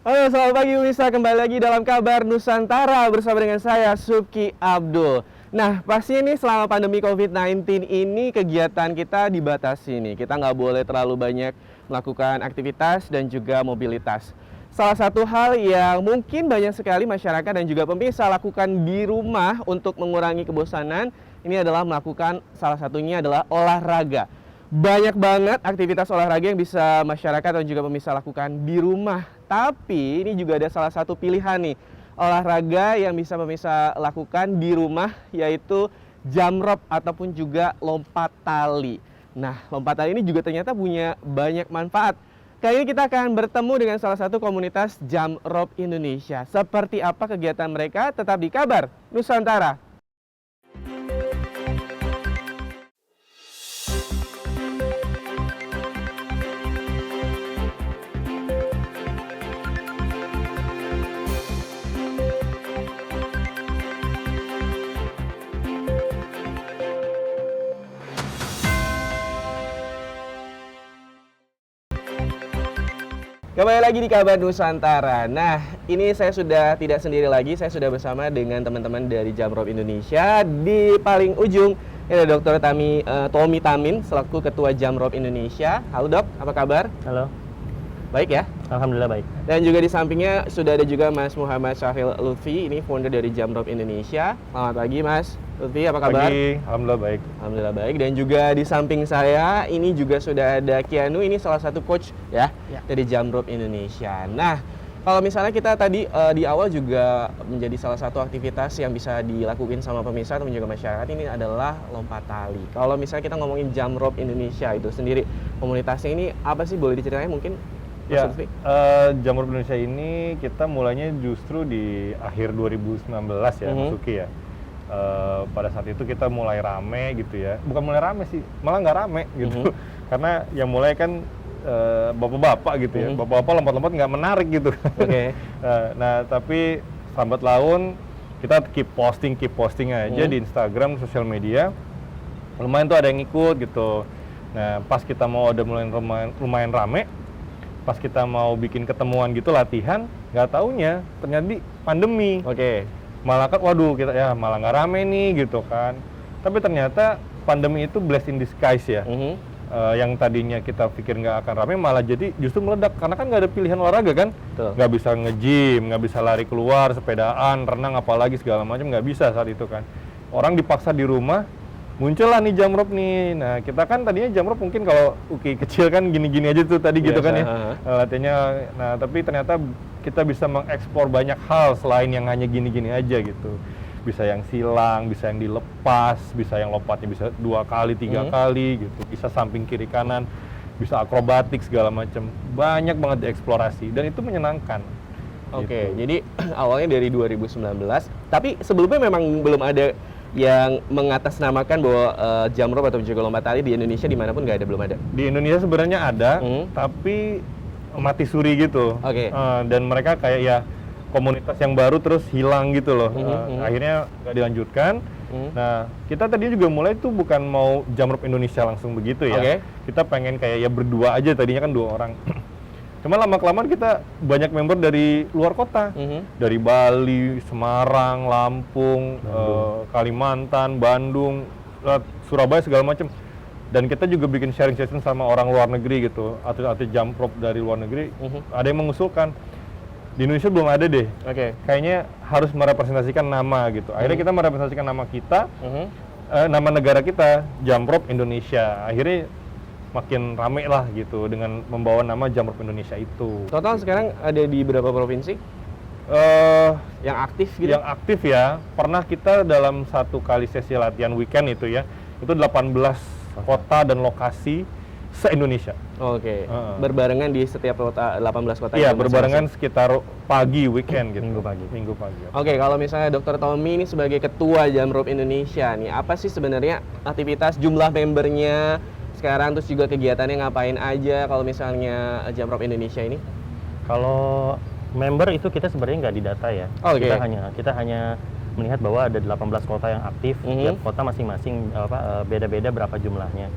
Halo, selamat pagi Wisa. Kembali lagi dalam Kabar Nusantara bersama dengan saya, Subki Abdul. Nah, pastinya nih selama pandemi COVID-19 ini kegiatan kita dibatasi nih. Kita nggak boleh terlalu banyak melakukan aktivitas dan juga mobilitas. Salah satu hal yang mungkin banyak sekali masyarakat dan juga pemirsa lakukan di rumah untuk mengurangi kebosanan, ini adalah melakukan salah satunya adalah olahraga. Banyak banget aktivitas olahraga yang bisa masyarakat dan juga pemirsa lakukan di rumah. Tapi ini juga ada salah satu pilihan nih, olahraga yang bisa pemirsa lakukan di rumah, yaitu jump rope ataupun juga lompat tali. Nah, lompat tali ini juga ternyata punya banyak manfaat. Kali ini kita akan bertemu dengan salah satu komunitas jump rope Indonesia. Seperti apa kegiatan mereka? Tetap di Kabar Nusantara. Kembali lagi di Kabar Nusantara. Nah, ini saya sudah tidak sendiri lagi, saya sudah bersama dengan teman-teman dari Jump Rope Indonesia. Di paling ujung ini ada Dr. Tommy Tamin selaku Ketua Jump Rope Indonesia. Halo Dok, apa kabar? Halo, Baik ya? alhamdulillah baik. Dan juga di sampingnya sudah ada juga Mas Muhammad Syahil Lutfi, ini founder dari Jump Rope Indonesia. Selamat pagi Mas Lutfi, apa kabar? Pagi, alhamdulillah baik. Alhamdulillah baik. Dan juga di samping saya ini juga sudah ada Kianu, ini salah satu coach ya, dari Jump Rope Indonesia. Nah, kalau misalnya kita tadi di awal juga menjadi salah satu aktivitas yang bisa dilakukan sama pemirsa atau juga masyarakat ini adalah lompat tali. Kalau misalnya kita ngomongin Jump Rope Indonesia itu sendiri, komunitasnya ini apa sih, boleh diceritain mungkin? Ya, Jump Rope Indonesia ini kita mulainya justru di akhir 2019 ya, Mas Suki ya. Pada saat itu kita mulai rame gitu ya, bukan mulai rame sih, malah nggak rame gitu. Karena yang mulai kan bapak-bapak gitu ya, bapak-bapak lompat-lompat nggak menarik gitu. Nah, tapi lambat laun kita keep posting aja di Instagram, sosial media. Lumayan tuh ada yang ikut gitu. Nah, pas kita mau ada mulai lumayan rame, pas kita mau bikin ketemuan gitu latihan, nggak taunya ternyata pandemi. Malah kan, waduh kita ya malah nggak rame nih gitu kan. Tapi ternyata pandemi itu blessing in disguise ya. Yang tadinya kita pikir nggak akan rame malah jadi justru meledak karena kan nggak ada pilihan olahraga kan. Nggak bisa nge-gym, nggak bisa lari keluar, sepedaan, renang apalagi segala macam nggak bisa saat itu kan. Orang dipaksa di rumah. Muncullah nih jump rope nih. Nah, kita kan tadinya jump rope mungkin kalau kecil kan gini-gini aja tuh tadi gitu kan ya. Latihannya. Nah, tapi ternyata kita bisa mengeksplor banyak hal selain yang hanya gini-gini aja gitu. Bisa yang silang, bisa yang dilepas, bisa yang lompatnya bisa 2 kali, 3 kali gitu. Bisa samping kiri kanan, bisa akrobatik segala macam. Banyak banget dieksplorasi dan itu menyenangkan. Gitu. Jadi awalnya dari 2019, tapi sebelumnya memang belum ada yang mengatasnamakan bahwa jump rope atau juga lompat tali di Indonesia dimanapun nggak ada, belum ada? Di Indonesia sebenarnya ada, tapi mati suri gitu. Dan mereka kayak ya komunitas yang baru terus hilang gitu loh. Akhirnya nggak dilanjutkan. Nah, kita tadi juga mulai tuh bukan mau jump rope Indonesia langsung begitu ya. Kita pengen kayak ya berdua aja, tadinya kan 2 orang. Cuma lama-kelamaan kita banyak member dari luar kota, dari Bali, Semarang, Lampung, Kalimantan, Bandung, Surabaya segala macam. Dan kita juga bikin sharing session sama orang luar negeri gitu, atlet-atlet jump rope dari luar negeri. Ada yang mengusulkan di Indonesia belum ada deh. Kayaknya harus merepresentasikan nama gitu. Akhirnya kita merepresentasikan nama kita, nama negara kita, Jump Rope Indonesia. Akhirnya makin rame lah gitu dengan membawa nama Jump Rope Indonesia itu. Total sekarang ada di berapa provinsi? Yang aktif gitu? Yang aktif ya, pernah kita dalam 1 kali sesi latihan weekend itu ya, itu 18 kota dan lokasi se-Indonesia. Berbarengan di setiap kota, 18 kota? Iya, berbarengan sekitar pagi weekend gitu. Minggu pagi. Kalau misalnya Dr. Tommy ini sebagai Ketua Jump Rope Indonesia nih, apa sih sebenarnya aktivitas, jumlah membernya sekarang, terus juga kegiatannya ngapain aja kalau misalnya Jump Rope Indonesia ini? Kalau member itu kita sebenarnya nggak didata ya. Kita hanya melihat bahwa ada 18 kota yang aktif, tiap kota masing-masing beda-beda berapa jumlahnya.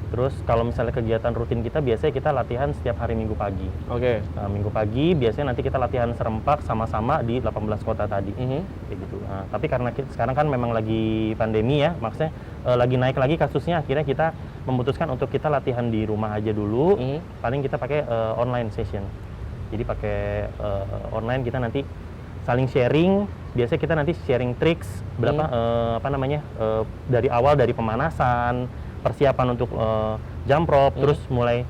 Terus kalau misalnya kegiatan rutin kita biasanya kita latihan setiap hari Minggu pagi. Oke. Nah, Minggu pagi biasanya nanti kita latihan serempak sama-sama di 18 kota tadi. Kayak gitu. Nah, tapi karena sekarang kan memang lagi pandemi ya, maksudnya lagi naik lagi kasusnya, akhirnya kita memutuskan untuk kita latihan di rumah aja dulu. Paling kita pakai online session. Jadi pakai online, kita nanti saling sharing. Biasanya kita nanti sharing tricks berapa dari awal, dari pemanasan, persiapan untuk jump rope, terus mulai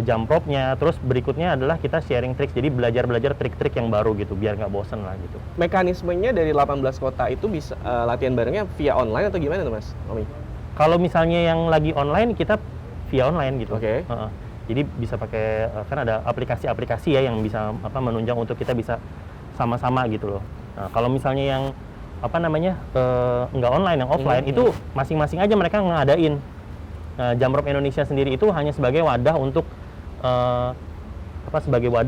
jump rope-nya, terus berikutnya adalah kita sharing tricks, jadi belajar trik-trik yang baru gitu, biar nggak bosen lah gitu. Mekanismenya dari 18 kota itu bisa latihan barengnya via online atau gimana tuh Mas Omi? Kalau misalnya yang lagi online, kita via online gitu. Oke. Jadi bisa pakai, kan ada aplikasi-aplikasi ya yang bisa menunjang untuk kita bisa sama-sama gitu loh. Nah, kalau misalnya yang nggak online, yang offline, itu masing-masing aja mereka ngadain. Jump Rope Indonesia sendiri itu hanya sebagai wadah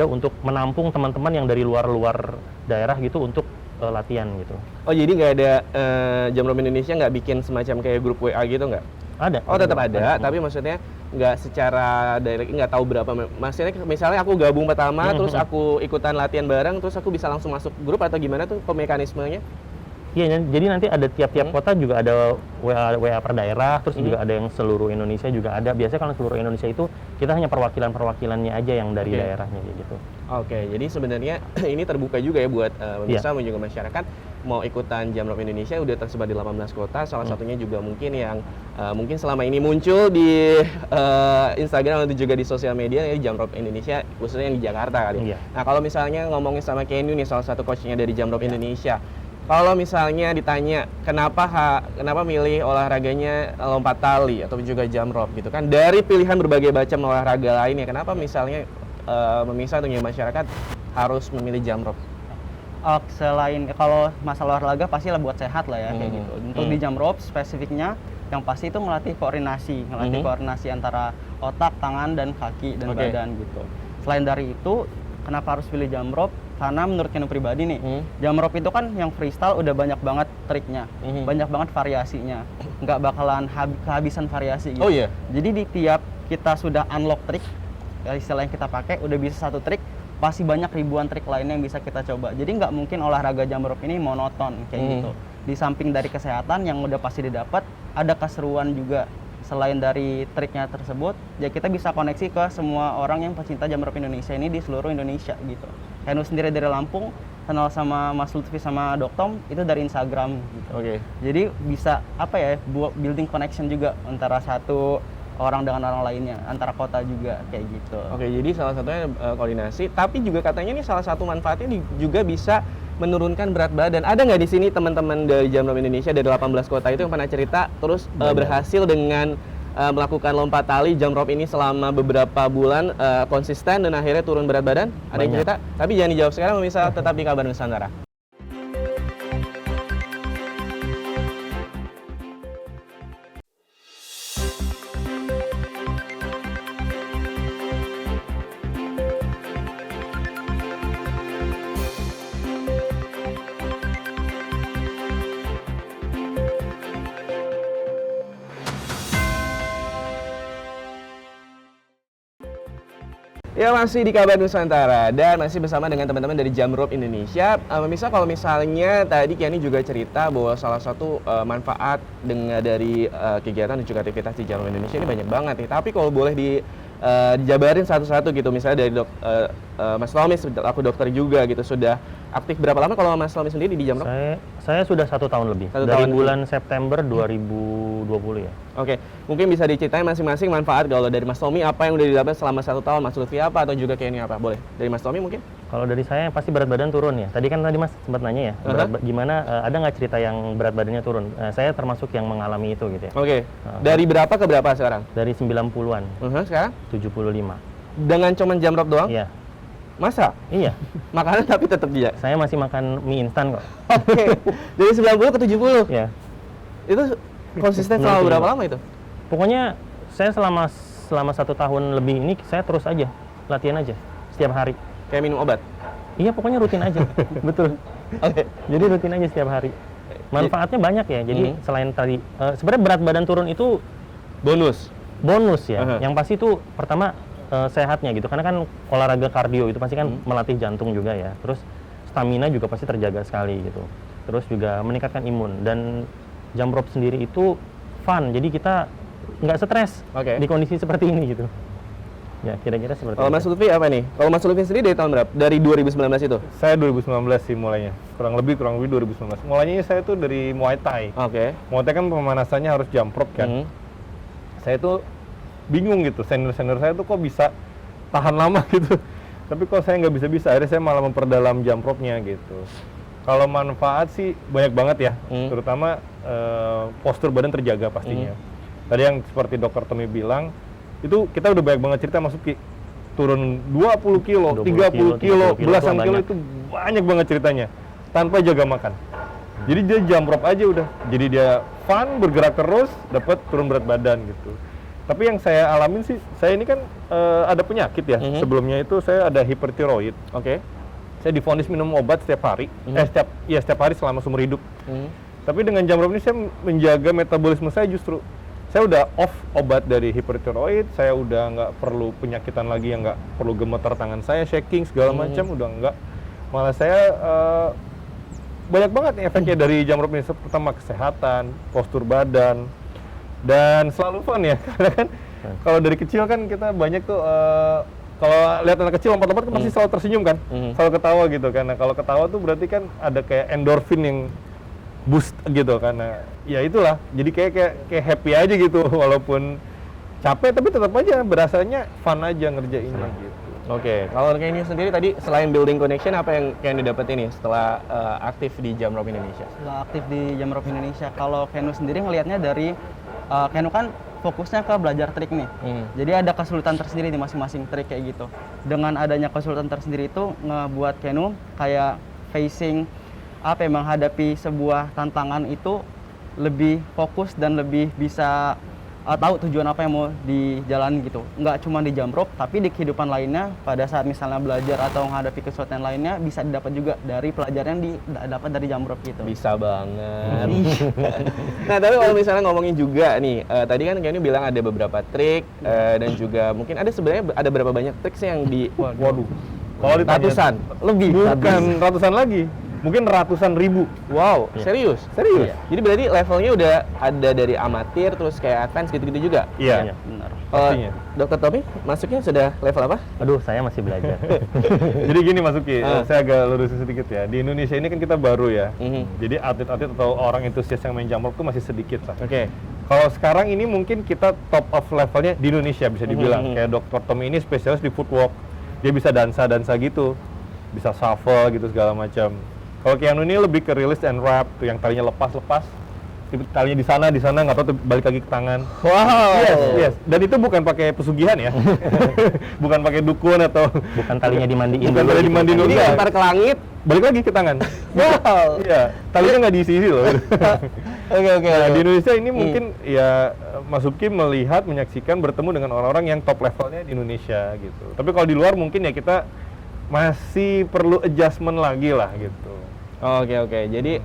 untuk menampung teman-teman yang dari luar daerah gitu untuk latihan gitu. Oh jadi nggak ada Jump Rope Indonesia nggak bikin semacam kayak grup WA gitu nggak? Ada. Oh tetap ada, tapi maksudnya nggak secara direct, nggak tahu berapa. Maksudnya misalnya aku gabung pertama, terus aku ikutan latihan bareng, terus aku bisa langsung masuk grup atau gimana tuh mekanismenya? Iya, jadi nanti ada tiap-tiap kota juga ada WA per daerah, terus juga ada yang seluruh Indonesia juga ada. Biasanya kalau seluruh Indonesia itu kita hanya perwakilannya aja yang dari daerahnya gitu. Oke, jadi sebenarnya ini terbuka juga ya buat pemirsa dan juga masyarakat mau ikutan Jump Rope Indonesia, udah tersebar di 18 kota. Salah satunya juga mungkin yang mungkin selama ini muncul di Instagram atau juga di sosial media ya, Jump Rope Indonesia, khususnya yang di Jakarta kali. Nah, kalau misalnya ngomongin sama Kenny nih, salah satu coachnya dari Jump Rope Indonesia. Kalau misalnya ditanya kenapa milih olahraganya lompat tali atau juga jump rope gitu kan, dari pilihan berbagai macam olahraga lainnya, kenapa misalnya memisah atau masyarakat harus memilih jump rope? Selain kalau masalah olahraga pastilah buat sehat lah ya kayak gitu. Untuk di jump rope spesifiknya yang pasti itu melatih koordinasi antara otak, tangan dan kaki dan badan gitu. Selain dari itu, kenapa harus pilih jump rope? Karena menurut Kenu pribadi nih, jump rope itu kan yang freestyle udah banyak banget triknya, banyak banget variasinya, nggak bakalan kehabisan variasi gitu. Oh iya? Jadi di tiap kita sudah unlock trik, istilah yang kita pakai, udah bisa satu trik, pasti banyak ribuan trik lainnya yang bisa kita coba. Jadi nggak mungkin olahraga jump rope ini monoton kayak gitu. Di samping dari kesehatan yang udah pasti didapat, ada keseruan juga. Selain dari triknya tersebut, ya kita bisa koneksi ke semua orang yang pecinta jump rope Indonesia ini di seluruh Indonesia gitu. Kenu sendiri dari Lampung, kenal sama Mas Lutfi sama Dok Tom itu dari Instagram gitu. Jadi bisa buat building connection juga antara satu orang dengan orang lainnya, antara kota juga kayak gitu. Jadi salah satunya koordinasi, tapi juga katanya ini salah satu manfaatnya juga bisa menurunkan berat badan. Ada nggak di sini teman-teman dari Jump Rope Indonesia dari 18 kota itu yang pernah cerita terus berhasil dengan melakukan lompat tali jump rope ini selama beberapa bulan konsisten dan akhirnya turun berat badan? Ada yang cerita? Tapi jangan dijawab sekarang, pemirsa, tetap di Kabar Nusantara. Ya, masih di Kabar Nusantara dan masih bersama dengan teman-teman dari Jump Rope Indonesia. Pemirsa, kalau misalnya tadi Kenny juga cerita bahwa salah satu manfaat dari kegiatan dan juga aktivitas di Jump Rope Indonesia ini banyak banget nih. Tapi kalau boleh dijabarin satu-satu gitu, misalnya dari Mas Tommy, aku dokter juga gitu, sudah aktif berapa lama kalau Mas Tommy sendiri di Jump Rope? Saya sudah 1 tahun lebih, dari bulan September 2020 ya. Oke, mungkin bisa diceritain masing-masing manfaat kalau dari Mas Tommy apa yang udah didapat selama 1 tahun, Mas Lutfi apa, atau juga Kenny apa? Boleh, dari Mas Tommy mungkin? Kalau dari saya pasti berat badan turun ya. Tadi kan Mas sempat nanya ya, gimana ada nggak cerita yang berat badannya turun? Saya termasuk yang mengalami itu gitu ya. Dari berapa ke berapa sekarang? Dari 90-an. Sekarang? 75. Dengan cuman jump rope doang? Iya. Masa? Iya. Makanan tapi tetap dia? Saya masih makan mie instan kok. Dari 90 ke 70? Iya. Itu konsisten selama berapa lama itu? Pokoknya saya selama 1 tahun lebih ini saya terus aja latihan aja setiap hari. Kayak minum obat? Iya, pokoknya rutin aja. Betul. Jadi rutin aja setiap hari. Manfaatnya banyak ya. Jadi selain tadi sebenarnya berat badan turun itu bonus. bonus ya. Aha. Yang pasti itu pertama sehatnya gitu. Karena kan olahraga kardio itu pasti kan melatih jantung juga ya. Terus stamina juga pasti terjaga sekali gitu. Terus juga meningkatkan imun dan jump rope sendiri itu fun. Jadi kita nggak stres Oke. di kondisi seperti ini gitu. Ya, kira-kira seperti Kalau itu. Mas Lutfi apa nih? Kalau Mas Lutfi sendiri dari tahun berapa? Dari 2019 itu? Saya 2019 sih mulainya, kurang lebih 2019. Mulainya saya tuh dari Muay Thai. Oke. Muay Thai kan pemanasannya harus jump rope kan. Mhm. Saya tuh bingung gitu, senior-senior saya tuh kok bisa tahan lama gitu. Tapi kok saya nggak bisa-bisa, akhirnya saya malah memperdalam jump rope-nya gitu. Kalau manfaat sih banyak banget ya, terutama postur badan terjaga pastinya. Tadi yang seperti Dr. Tommy bilang, itu kita udah banyak banget cerita masuk Ki. Turun 20 kilo, 30 kilo, belasan kilo itu banyak banget ceritanya. Tanpa jaga makan. Jadi dia jump rope aja udah. Jadi dia fun, bergerak terus, dapat turun berat badan gitu. Tapi yang saya alamin sih, saya ini kan ada penyakit ya. Sebelumnya itu saya ada hipertiroid. Oke. Saya divonis minum obat setiap hari, setiap hari selama seumur hidup. Tapi dengan jump rope ini saya menjaga metabolisme saya justru. Saya udah off obat dari hipertiroid, saya udah nggak perlu penyakitan lagi yang nggak perlu gemetar tangan saya, shaking segala macam, udah nggak. Malah saya banyak banget nih efeknya dari jump rope ini. Pertama kesehatan, postur badan, dan selalu fun ya. Karena kan kalau dari kecil kan kita banyak tuh kalau lihat anak kecil lompat-lompat kan pasti selalu tersenyum kan, selalu ketawa gitu. Karena kalau ketawa tuh berarti kan ada kayak endorfin yang boost gitu, karena ya itulah. Jadi kayak happy aja gitu, walaupun capek tapi tetap aja berasanya fun aja ngerjainnya gitu. Oke, kalau Kenny sendiri tadi selain building connection, apa yang Kenny dapetin nih setelah aktif di Jump Rope Indonesia? Setelah aktif di Jump Rope Indonesia, kalau Kenu sendiri ngelihatnya dari Kenu kan fokusnya ke belajar trik nih. Jadi ada kesulitan tersendiri di masing-masing trik kayak gitu. Dengan adanya kesulitan tersendiri itu ngebuat Kenu kayak facing menghadapi sebuah tantangan itu lebih fokus dan lebih bisa tahu tujuan apa yang mau dijalani gitu. Nggak cuma di jump rope, tapi di kehidupan lainnya pada saat misalnya belajar atau menghadapi kesulitan lainnya bisa didapat juga dari pelajaran yang didapat dari jump rope gitu. Bisa banget. Nah, tapi kalau misalnya ngomongin juga nih, tadi kan Kenny bilang ada beberapa trik dan juga mungkin ada sebenarnya ada berapa banyak trik sih yang di Waduh. Kalau ditanya ratusan lebih. bukan ratusan lagi, mungkin ratusan ribu. Wow, serius? Serius? Jadi berarti levelnya udah ada dari amatir terus kayak advance gitu-gitu juga? Iya. Benar. Pastinya. Dr. Tommy masuknya sudah level apa? Aduh, saya masih belajar. Jadi gini Mas Uki, saya agak lurusin sedikit ya. Di Indonesia ini kan kita baru ya. Jadi atlet-atlet atau orang entusias yang main jump rope tuh masih sedikit lah. Oke. Kalau sekarang ini mungkin kita top of levelnya di Indonesia bisa dibilang. Kayak Dr. Tommy ini spesialis di footwork. Dia bisa dansa-dansa gitu. Bisa shuffle gitu segala macam. Kalau Keanu ini lebih ke release and wrap tuh yang talinya lepas-lepas. Talinya di sana nggak tahu tuh balik lagi ke tangan. Wow. Yes. Dan itu bukan pakai pesugihan ya. Bukan pakai dukun atau Bukan talinya dimandiin bukan dulu talinya gitu. dimandiin dulu. Jadi Enggak. lempar ke langit. Balik lagi ke tangan. Wow. Iya, talinya nggak diisi-isi loh. Oke. Nah, di Indonesia ini mungkin ya Mas Subki melihat, menyaksikan, bertemu dengan orang-orang yang top levelnya di Indonesia gitu. Tapi kalau di luar mungkin ya kita masih perlu adjustment lagi lah gitu. Oke. Jadi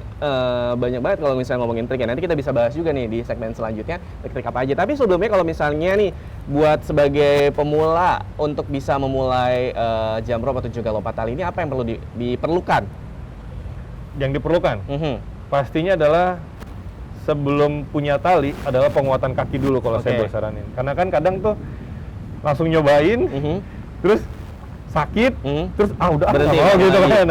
banyak banget kalau misalnya ngomongin trik ya. Nanti kita bisa bahas juga nih di segmen selanjutnya trik-trik apa aja. Tapi sebelumnya kalau misalnya nih buat sebagai pemula untuk bisa memulai jump rope atau juga lompat tali ini apa yang perlu diperlukan? Yang diperlukan pastinya adalah sebelum punya tali adalah penguatan kaki dulu kalau saya boleh saranin. Karena kan kadang tuh langsung nyobain, terus sakit, terus udah Berhenti, nggak mau gitu lagi. kan.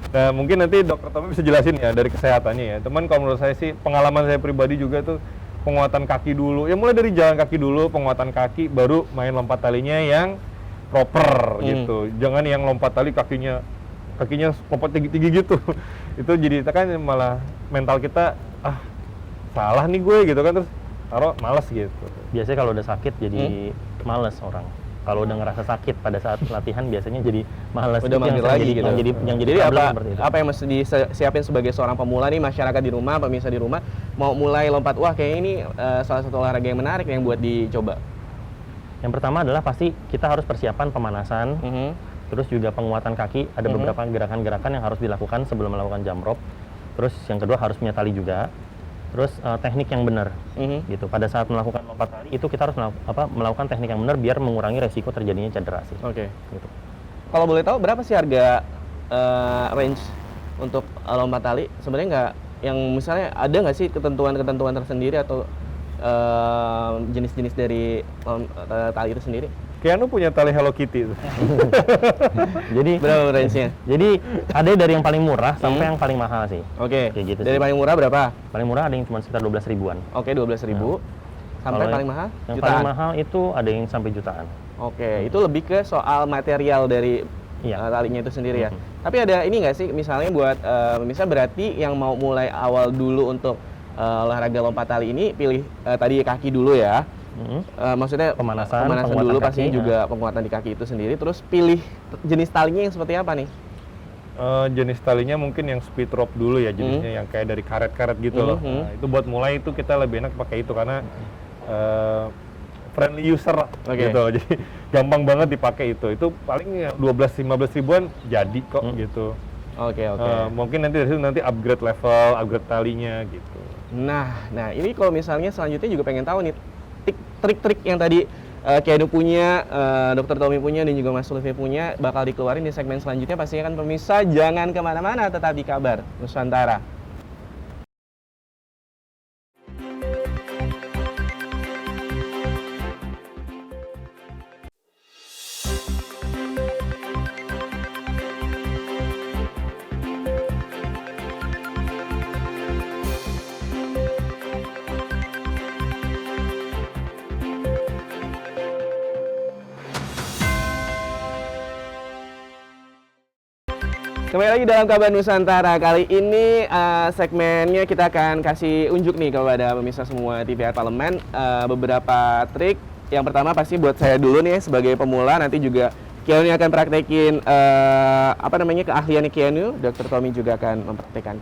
Nah, mungkin nanti Dokter Tommy bisa jelasin ya dari kesehatannya ya. Cuman kalau menurut saya sih pengalaman saya pribadi juga tuh penguatan kaki dulu. Ya mulai dari jalan kaki dulu, penguatan kaki, baru main lompat talinya yang proper gitu. Jangan yang lompat tali kakinya lompat tinggi-tinggi gitu. Itu jadi kan malah mental kita salah nih gue gitu kan, terus taruh males gitu. Biasanya kalau udah sakit jadi males orang. Kalau udah ngerasa sakit pada saat latihan biasanya jadi malas. Udah mager lagi gitu. Yang jadi Jadi problem apa seperti itu. apa yang mesti disiapin sebagai seorang pemula nih, masyarakat di rumah, pemirsa di rumah mau mulai lompat, wah kayaknya ini salah satu olahraga yang menarik yang buat dicoba. Yang pertama adalah pasti kita harus persiapan pemanasan, terus juga penguatan kaki. Ada beberapa gerakan-gerakan yang harus dilakukan sebelum melakukan jump rope. Terus yang kedua harus punya tali juga. terus teknik yang benar gitu. Pada saat melakukan lompat tali itu kita harus melakukan teknik yang benar biar mengurangi resiko terjadinya cedera sih. Oke. Gitu. Kalau boleh tahu berapa sih harga range untuk lompat tali? Sebenarnya nggak, yang misalnya ada nggak sih ketentuan-ketentuan tersendiri atau jenis-jenis dari tali itu sendiri? Keanu punya tali Hello Kitty itu. Jadi Berapa range-nya? Jadi ada dari yang paling murah sampai yang paling mahal sih. Oke. Kayak gitu Dari sih. paling murah berapa? Paling murah ada yang cuma sekitar 12 ribuan. Oke, 12.000. Sampai Kalau paling mahal? Yang Jutaan. paling mahal itu ada yang sampai jutaan. Oke, itu lebih ke soal material dari Iya. talinya itu sendiri ya. Tapi ada ini nggak sih, misalnya buat misal berarti yang mau mulai awal dulu untuk olahraga lompat tali ini pilih tadi kaki dulu ya. Maksudnya Pemanasan, dulu penguatan pastinya kaki, juga penguatan di kaki itu sendiri. Terus pilih jenis talinya yang seperti apa nih? Jenis talinya mungkin yang speed rope dulu ya, jenisnya yang kayak dari karet-karet gitu loh. Nah, itu buat mulai itu kita lebih enak pakai itu karena friendly user gitu. Jadi gampang banget dipakai itu. Itu paling 12-15 ribuan jadi kok gitu. Oke. Mungkin nanti dari situ nanti upgrade level, upgrade talinya gitu. Nah ini kalau misalnya selanjutnya juga pengen tahu nih trik-trik yang tadi Keanu punya, Dr. Tommy punya, dan juga Mas Lutfi punya bakal dikeluarin di segmen selanjutnya. Pastinya kan pemirsa jangan kemana-mana, tetap di Kabar Nusantara. Kembali lagi dalam Kabar Nusantara. Kali ini segmennya kita akan kasih unjuk nih kepada pemirsa semua TVR Parlemen beberapa trik. Yang pertama pasti buat saya dulu nih sebagai pemula, nanti juga Keanu akan praktekin keahliannya Keanu, Dr. Tommy juga akan mempraktekkan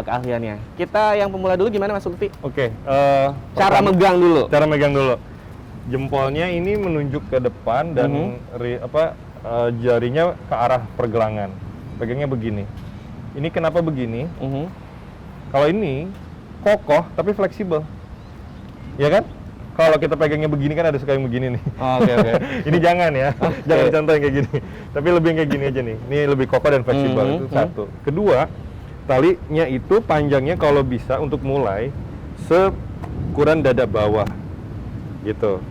keahliannya. Kita yang pemula dulu gimana Mas Lutfi? Oke. Cara megang dulu. Cara megang dulu. Jempolnya ini menunjuk ke depan dan jarinya ke arah pergelangan. Pegangnya begini. Ini kenapa begini? Kalau ini kokoh tapi fleksibel, ya kan? Kalau kita pegangnya begini kan ada suka yang begini nih. Oke. Ini jangan ya, jangan contoh yang kayak gini. Tapi lebih yang kayak gini aja nih. Ini lebih kokoh dan fleksibel, itu satu. Kedua, talinya itu panjangnya kalau bisa untuk mulai seukuran dada bawah, gitu.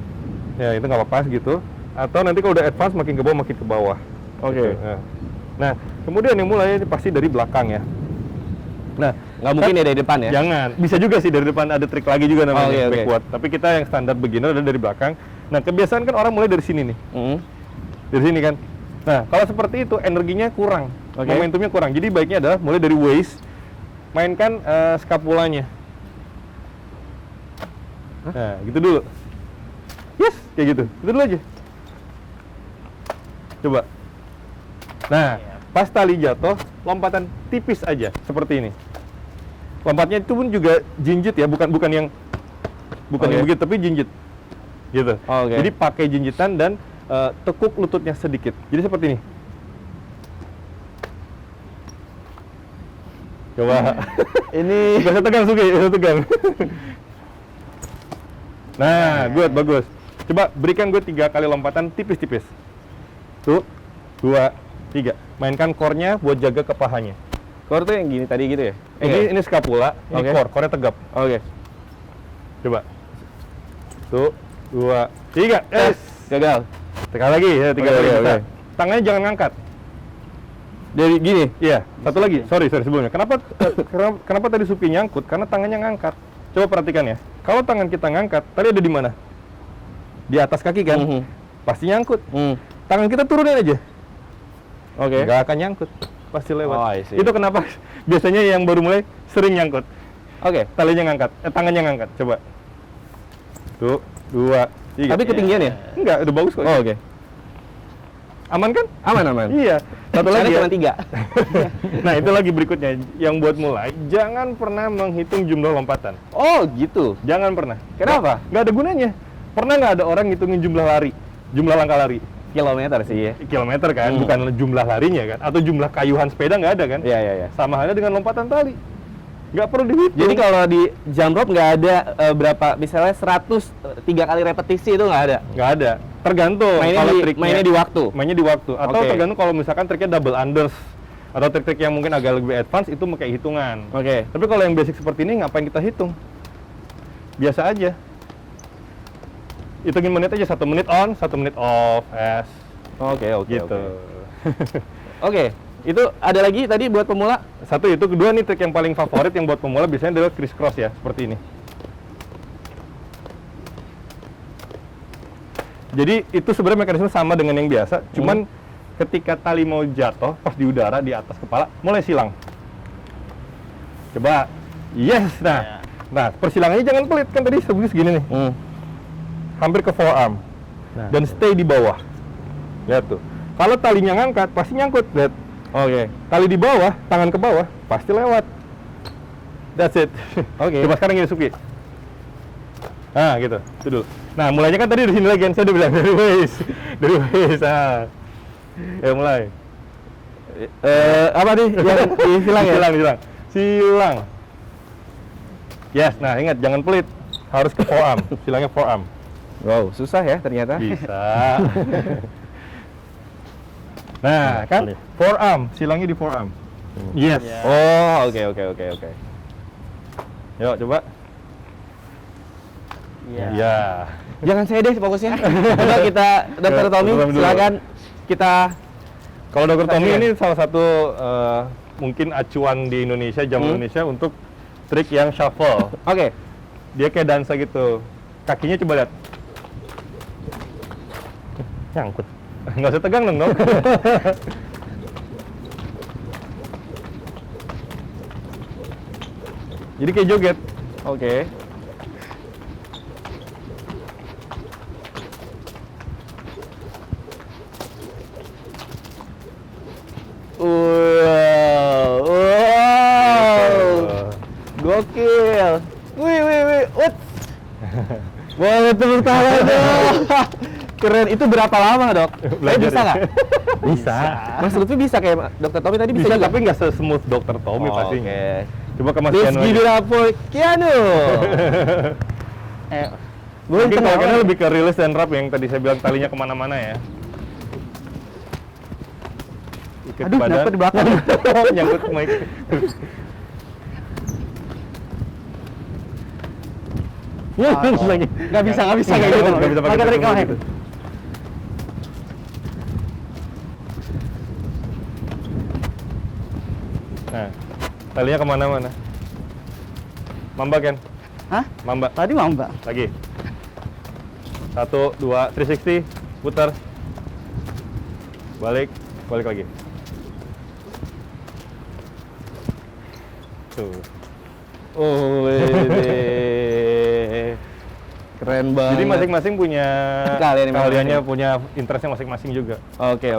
Ya itu nggak apa-apa gitu. Atau nanti kalau udah advance makin ke bawah. Oke. Gitu. Nah, kemudian yang mulai pasti dari belakang ya. Nah, Nggak mungkin ya dari depan ya? jangan. Bisa juga sih dari depan, ada trik lagi juga namanya Oke. backward. Tapi kita yang standar beginner ada dari belakang. Nah, kebiasaan kan orang mulai dari sini nih. Dari sini kan. Nah, kalau seperti itu energinya kurang. Momentumnya kurang. Jadi baiknya adalah mulai dari waist, mainkan skapulanya. Nah, gitu dulu. Yes, kayak gitu. Itu dulu aja. Coba. Nah, pas tali jatuh, lompatan tipis aja seperti ini. Lompatnya itu pun juga jinjit ya, bukan yang begitu, tapi jinjit. Gitu. Jadi pakai jinjitan dan tekuk lututnya sedikit. Jadi seperti ini. Coba. Ini Gak usah tegang, Suki, gak usah tegang. Nah, good, bagus. Coba berikan gue 3 kali lompatan tipis-tipis. 1, 2, 3. Mainkan core-nya buat jaga ke pahanya. core tuh yang gini tadi gitu ya? Ini scapula, ini core-nya tegap. Oke. Coba. 1, 2, 3. Yes. Gagal. Sekali lagi ya, 3 kali. Nah, tangannya jangan ngangkat. Dari gini? Iya, satu lagi. Sorry sebelumnya. Kenapa tadi Suki nyangkut? Karena tangannya ngangkat. Coba perhatikan ya. Kalau tangan kita ngangkat, tadi ada di mana? Di atas kaki kan? Pasti nyangkut. Tangan kita turunin aja. Oke. Nggak akan nyangkut. Pasti lewat. Oh, I see. Itu kenapa biasanya yang baru mulai sering nyangkut. Oke. Talinya ngangkat, tangannya ngangkat. Coba. 1, 2, 3. Tapi ketinggian ya? Enggak, udah bagus kok. Oh, oke. Aman kan? Aman. Iya. Satu lagi ya. Cuma 3. Nah, itu lagi berikutnya. Yang buat mulai, jangan pernah menghitung jumlah lompatan. Oh, gitu. Jangan pernah. Kenapa? Nggak ada gunanya. Pernah nggak ada orang ngitungin jumlah lari? Jumlah langkah lari? Kilometer sih ya. Kilometer kan, bukan jumlah larinya kan? Atau jumlah kayuhan sepeda nggak ada kan? Iya. Sama halnya dengan lompatan tali. Nggak perlu dihitung. Jadi kalau di jump rope nggak ada berapa, misalnya 103 kali repetisi itu nggak ada? Nggak ada. Tergantung kalau triknya. Mainnya di waktu? Mainnya di waktu. Atau Oke. tergantung kalau misalkan triknya double unders. Atau trik-trik yang mungkin agak lebih advance itu pakai hitungan. Oke. Tapi kalau yang basic seperti ini ngapain kita hitung? Biasa aja. Hitungin menit aja, 1 menit on, 1 menit off, Oke, gitu. Oke, itu ada lagi tadi buat pemula? Satu itu, kedua nih trik yang paling favorit yang buat pemula biasanya adalah crisscross ya, seperti ini. Jadi itu sebenarnya mekanisme sama dengan yang biasa, cuman ketika tali mau jatuh pas di udara di atas kepala mulai silang. Coba, yes, nah persilangannya jangan pelit kan tadi segini nih, hampir ke forearm dan stay di bawah. Lihat tuh, kalau talinya ngangkat pasti nyangkut, lihat. Oke. Tali di bawah, tangan ke bawah, pasti lewat. That's it. Oke. Coba sekarang gini, Suki. Nah, gitu. Itu dulu. Nah, mulainya kan tadi di sini lagi kan, saya udah bilang dari waist. Dari waist, ya mulai. Apa nih yang disilang ya? Silang. Yes, nah ingat, jangan pelit. Harus ke forearm, silangnya forearm. Wow, susah ya ternyata. Bisa. Nah, kan pelit. forearm, silangnya di forearm. Yes. Oh, oke. Yuk, coba. Iya. Ya. Jangan saya deh fokusnya. Coba kita, Dr. Tommy, Dulu. silakan kita. Kalau Dr. Tommy Saksikan. ini salah satu mungkin acuan di Indonesia, jam Indonesia untuk trik yang shuffle. Oke. Dia kayak dansa gitu. Kakinya coba lihat. Nyangkut. Nggak usah tegang dong. Jadi kayak joget. Oke. Wow. Gokil. Wih. Uts. Boleh tepuk tangan dong. Keren. Itu berapa lama, Dok? Belajar Bisa ya? nggak? Bisa. Mas Lutfi bisa kayak Dr. Tommy tadi bisa, Bisa, juga? tapi nggak se-smooth Dr. Tommy Oh, pastinya. oke. Coba ke Mas Let's Keanu give aja. it up for Keanu. Boleh Mungkin kalau tenang. Keanu lebih ke release dan wrap yang tadi saya bilang talinya kemana-mana ya. Ikat Aduh, badan. dapet di belakang. Nyangkut mic. Nggak bisa kayak gitu. Nggak bisa pakai Pakai trik trik lain. gitu. Nah, talinya kemana-mana. Mamba Ken, Hah? mamba. Tadi mau Mbak? Lagi. 1, 2, 360, putar. Balik lagi. Tuh. Oh, wede. Keren banget. Jadi masing-masing punya Keahliannya keahliannya, masing-masing. punya interestnya masing-masing juga. Oke.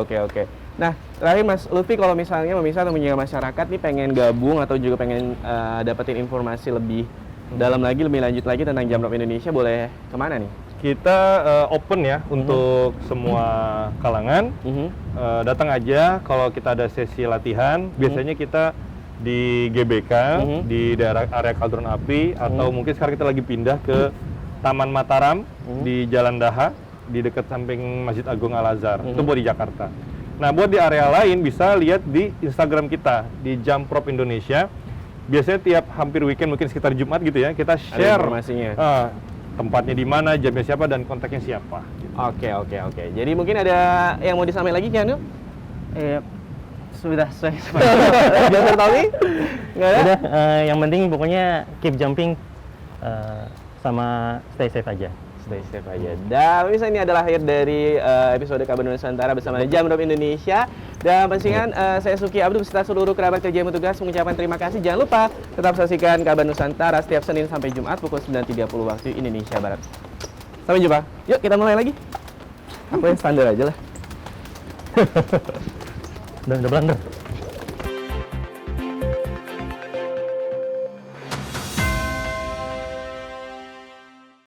Nah, terakhir Mas Lutfi, kalau misalnya pemirsa atau pendengar masyarakat nih pengen gabung atau juga pengen dapetin informasi lebih dalam lagi, lebih lanjut lagi tentang Jam Rope Indonesia, boleh kemana nih? Kita open ya untuk semua kalangan. Datang aja kalau kita ada sesi latihan. Biasanya kita di GBK, di daerah area Kaldron Api, atau mungkin sekarang kita lagi pindah ke Taman Mataram di Jalan Daha, di dekat samping Masjid Agung Al-Azhar. Itu buat di Jakarta. Nah, buat di area lain bisa lihat di Instagram kita di Jump Rope Indonesia. Biasanya tiap hampir weekend, mungkin sekitar Jumat gitu ya, kita share informasinya. tempatnya di mana, jamnya siapa, dan kontaknya siapa. Oke. Jadi mungkin ada yang mau disampaikan lagi, Keanu? Sudah saya. Dr. Tommy? Nggak ada? Udah, yang penting pokoknya keep jumping sama stay safe aja. Stay safe aja. Dan pemirsa, ini adalah akhir dari episode Kabar Nusantara bersama Jam Rope Indonesia. Dan pastikan saya Suki Abdul beserta seluruh kerabat kerja yang bertugas mengucapkan terima kasih. Jangan lupa tetap saksikan Kabar Nusantara setiap Senin sampai Jumat pukul 9.30 waktu Indonesia Barat. Sampai jumpa. Yuk kita mulai lagi. Aku yang standar aja lah. Udah blunder.